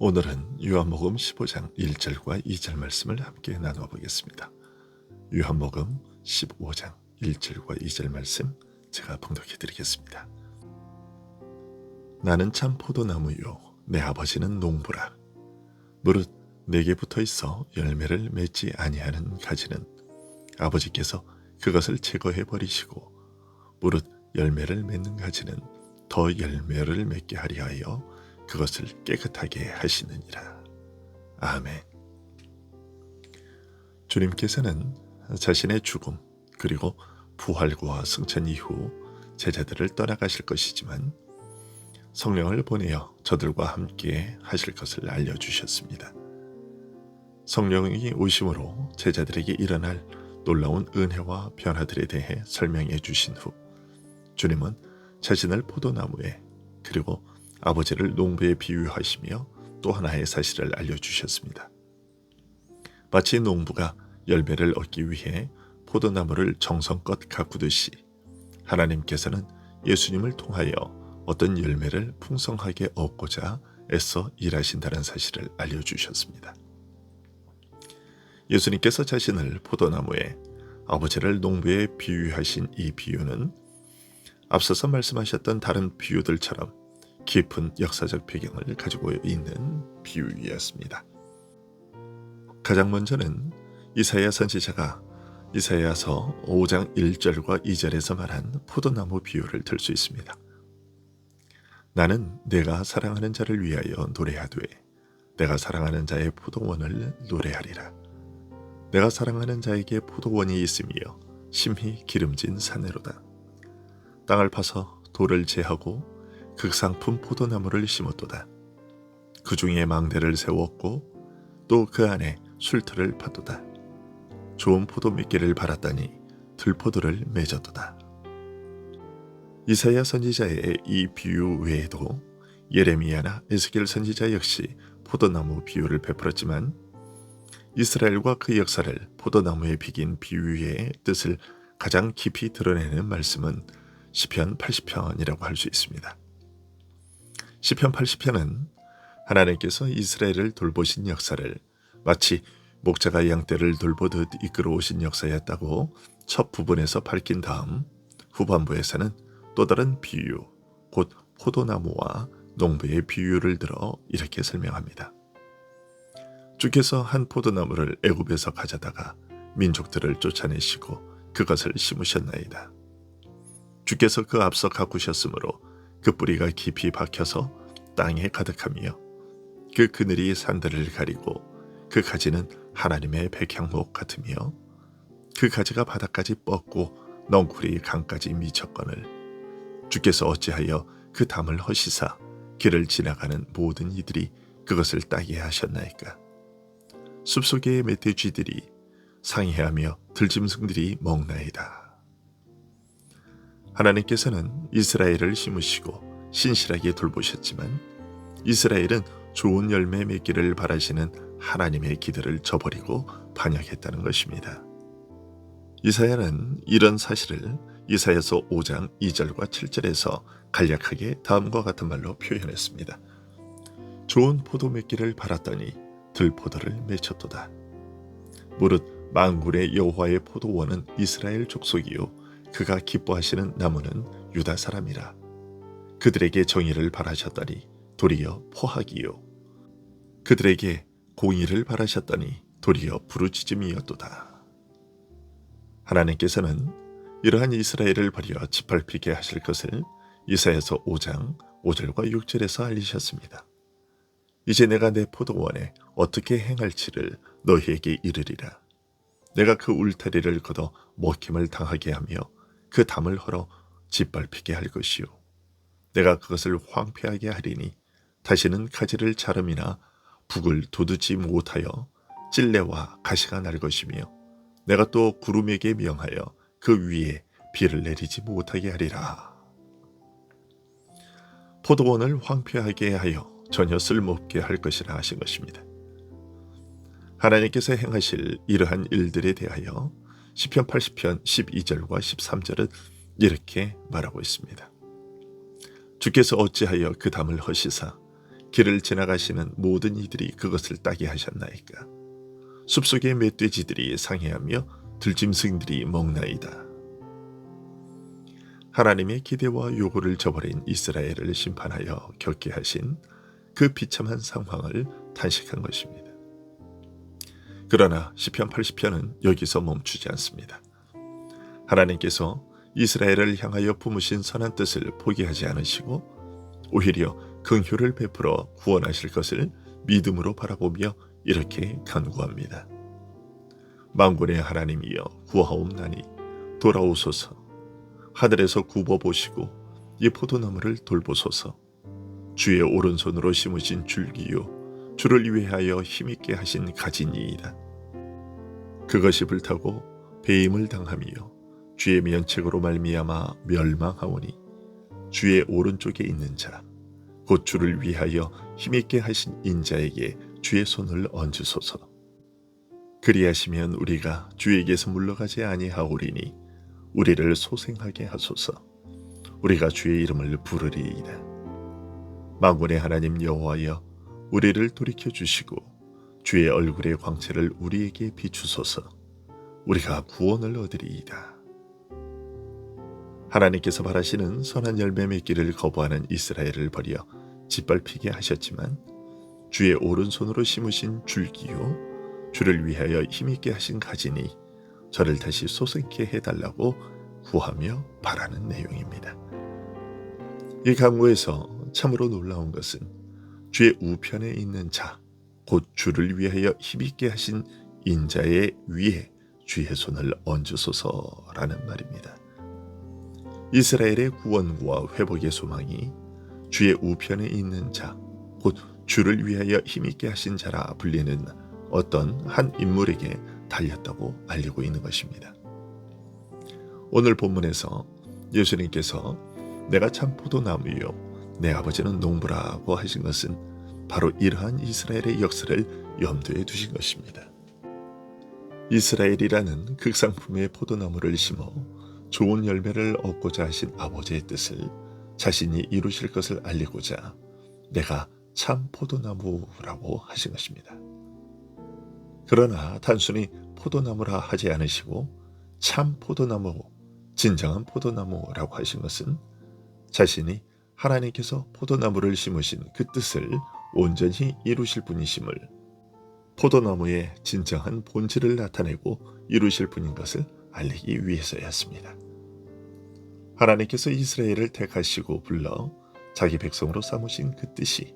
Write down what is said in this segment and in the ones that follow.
오늘은 요한복음 15장 1절과 2절 말씀을 함께 나누어 보겠습니다. 요한복음 15장 1절과 2절 말씀 제가 봉독해 드리겠습니다. 나는 참 포도나무요 내 아버지는 농부라. 무릇 내게 붙어 있어 열매를 맺지 아니하는 가지는 아버지께서 그것을 제거해 버리시고 무릇 열매를 맺는 가지는 더 열매를 맺게 하려 하여 그것을 깨끗하게 하시느니라. 아멘. 주님께서는 자신의 죽음 그리고 부활과 승천 이후 제자들을 떠나가실 것이지만 성령을 보내어 저들과 함께 하실 것을 알려주셨습니다. 성령이 오심으로 제자들에게 일어날 놀라운 은혜와 변화들에 대해 설명해 주신 후 주님은 자신을 포도나무에 그리고 아버지를 농부에 비유하시며 또 하나의 사실을 알려주셨습니다. 마치 농부가 열매를 얻기 위해 포도나무를 정성껏 가꾸듯이 하나님께서는 예수님을 통하여 어떤 열매를 풍성하게 얻고자 애써 일하신다는 사실을 알려주셨습니다. 예수님께서 자신을 포도나무에 아버지를 농부에 비유하신 이 비유는 앞서서 말씀하셨던 다른 비유들처럼 깊은 역사적 배경을 가지고 있는 비유였습니다. 가장 먼저는 이사야 선지자가 이사야서 5장 1절과 2절에서 말한 포도나무 비유를 들 수 있습니다. 나는 내가 사랑하는 자를 위하여 노래하되 내가 사랑하는 자의 포도원을 노래하리라. 내가 사랑하는 자에게 포도원이 있으며 심히 기름진 산으로다. 땅을 파서 돌을 제하고 극상품 포도나무를 심었도다. 그 중에 망대를 세웠고 또 그 안에 술틀을 팠도다. 좋은 포도 몇 개를 발았다니 들포도를 맺었도다. 이사야 선지자의 이 비유 외에도 예레미야나 에스겔 선지자 역시 포도나무 비유를 베풀었지만 이스라엘과 그 역사를 포도나무에 비긴 비유의 뜻을 가장 깊이 드러내는 말씀은 시편 80편이라고 할 수 있습니다. 시편 80편은 하나님께서 이스라엘을 돌보신 역사를 마치 목자가 양떼를 돌보듯 이끌어 오신 역사였다고 첫 부분에서 밝힌 다음 후반부에서는 또 다른 비유, 곧 포도나무와 농부의 비유를 들어 이렇게 설명합니다. 주께서 한 포도나무를 애굽에서 가져다가 민족들을 쫓아내시고 그것을 심으셨나이다. 주께서 그 앞서 가꾸셨으므로 그 뿌리가 깊이 박혀서 땅에 가득하며 그 그늘이 산들을 가리고 그 가지는 하나님의 백향목 같으며 그 가지가 바닥까지 뻗고 넝쿨이 강까지 미쳤거늘 주께서 어찌하여 그 담을 허시사 길을 지나가는 모든 이들이 그것을 따게 하셨나이까. 숲속의 멧돼지들이 상해하며 들짐승들이 먹나이다. 하나님께서는 이스라엘을 심으시고 신실하게 돌보셨지만 이스라엘은 좋은 열매 맺기를 바라시는 하나님의 기대를 저버리고 반역했다는 것입니다. 이사야는 이런 사실을 이사야서 5장 2절과 7절에서 간략하게 다음과 같은 말로 표현했습니다. 좋은 포도 맺기를 바랐더니 들포도를 맺혔도다. 무릇 만군의 여호와의 포도원은 이스라엘 족속이요 그가 기뻐하시는 나무는 유다 사람이라. 그들에게 정의를 바라셨더니 도리어 포학이요 그들에게 공의를 바라셨더니 도리어 부르짖음이었도다. 하나님께서는 이러한 이스라엘을 버려 짓밟히게 하실 것을 이사야서 5장 5절과 6절에서 알리셨습니다. 이제 내가 내 포도원에 어떻게 행할지를 너희에게 이르리라. 내가 그 울타리를 걷어 먹힘을 당하게 하며 그 담을 헐어 짓밟히게 할 것이요 내가 그것을 황폐하게 하리니 다시는 가지를 자름이나 북을 돋우지 못하여 찔레와 가시가 날 것이며 내가 또 구름에게 명하여 그 위에 비를 내리지 못하게 하리라. 포도원을 황폐하게 하여 전혀 쓸모없게 할 것이라 하신 것입니다. 하나님께서 행하실 이러한 일들에 대하여 시편 80편 12절과 13절은 이렇게 말하고 있습니다. 주께서 어찌하여 그 담을 허시사 길을 지나가시는 모든 이들이 그것을 따게 하셨나이까. 숲속의 멧돼지들이 상해하며 들짐승들이 먹나이다. 하나님의 기대와 요구를 저버린 이스라엘을 심판하여 겪게 하신 그 비참한 상황을 탄식한 것입니다. 그러나 시편 80편은 여기서 멈추지 않습니다. 하나님께서 이스라엘을 향하여 품으신 선한 뜻을 포기하지 않으시고 오히려 긍휼을 베풀어 구원하실 것을 믿음으로 바라보며 이렇게 간구합니다. 만군의 하나님이여 구하옵나니 돌아오소서. 하늘에서 굽어보시고 이 포도나무를 돌보소서. 주의 오른손으로 심으신 줄기요 주를 위하여 힘있게 하신 가지니이다. 그것이 불타고 배임을 당하며 주의 면책으로 말미암아 멸망하오니 주의 오른쪽에 있는 자 곧 주를 위하여 힘있게 하신 인자에게 주의 손을 얹으소서. 그리하시면 우리가 주에게서 물러가지 아니하오리니 우리를 소생하게 하소서. 우리가 주의 이름을 부르리이다. 만군의 하나님 여호와여 우리를 돌이켜 주시고 주의 얼굴의 광채를 우리에게 비추소서. 우리가 구원을 얻으리이다. 하나님께서 바라시는 선한 열매 맺기를 거부하는 이스라엘을 버려 짓밟히게 하셨지만 주의 오른손으로 심으신 줄기요 주를 위하여 힘있게 하신 가지니 저를 다시 솟게 해달라고 구하며 바라는 내용입니다. 이 강구에서 참으로 놀라운 것은 주의 우편에 있는 자, 곧 주를 위하여 힘있게 하신 인자의 위에 주의 손을 얹으소서라는 말입니다. 이스라엘의 구원과 회복의 소망이 주의 우편에 있는 자, 곧 주를 위하여 힘있게 하신 자라 불리는 어떤 한 인물에게 달렸다고 알리고 있는 것입니다. 오늘 본문에서 예수님께서 내가 참 포도나무요 내 아버지는 농부라고 하신 것은 바로 이러한 이스라엘의 역사를 염두에 두신 것입니다. 이스라엘이라는 극상품의 포도나무를 심어 좋은 열매를 얻고자 하신 아버지의 뜻을 자신이 이루실 것을 알리고자 내가 참 포도나무라고 하신 것입니다. 그러나 단순히 포도나무라 하지 않으시고 참 포도나무, 진정한 포도나무라고 하신 것은 자신이 하나님께서 포도나무를 심으신 그 뜻을 온전히 이루실 분이심을, 포도나무의 진정한 본질을 나타내고 이루실 분인 것을 알리기 위해서였습니다. 하나님께서 이스라엘을 택하시고 불러 자기 백성으로 삼으신 그 뜻이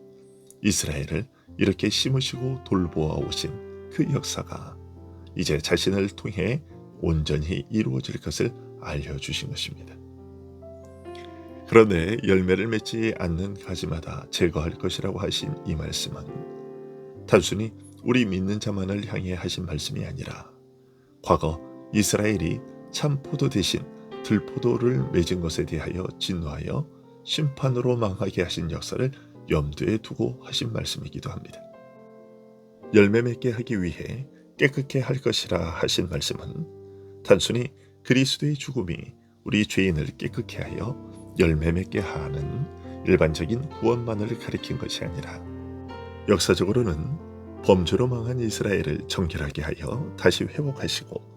이스라엘을 이렇게 심으시고 돌보아 오신 그 역사가 이제 자신을 통해 온전히 이루어질 것을 알려주신 것입니다. 그런데 열매를 맺지 않는 가지마다 제거할 것이라고 하신 이 말씀은 단순히 우리 믿는 자만을 향해 하신 말씀이 아니라 과거 이스라엘이 참 포도 대신 들포도를 맺은 것에 대하여 진노하여 심판으로 망하게 하신 역사를 염두에 두고 하신 말씀이기도 합니다. 열매 맺게 하기 위해 깨끗게 할 것이라 하신 말씀은 단순히 그리스도의 죽음이 우리 죄인을 깨끗게 하여 열매 맺게 하는 일반적인 구원만을 가리킨 것이 아니라 역사적으로는 범죄로 망한 이스라엘을 정결하게 하여 다시 회복하시고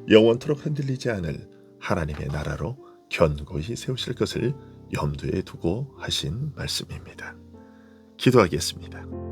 영원토록 흔들리지 않을 하나님의 나라로 견고히 세우실 것을 염두에 두고 하신 말씀입니다. 기도하겠습니다.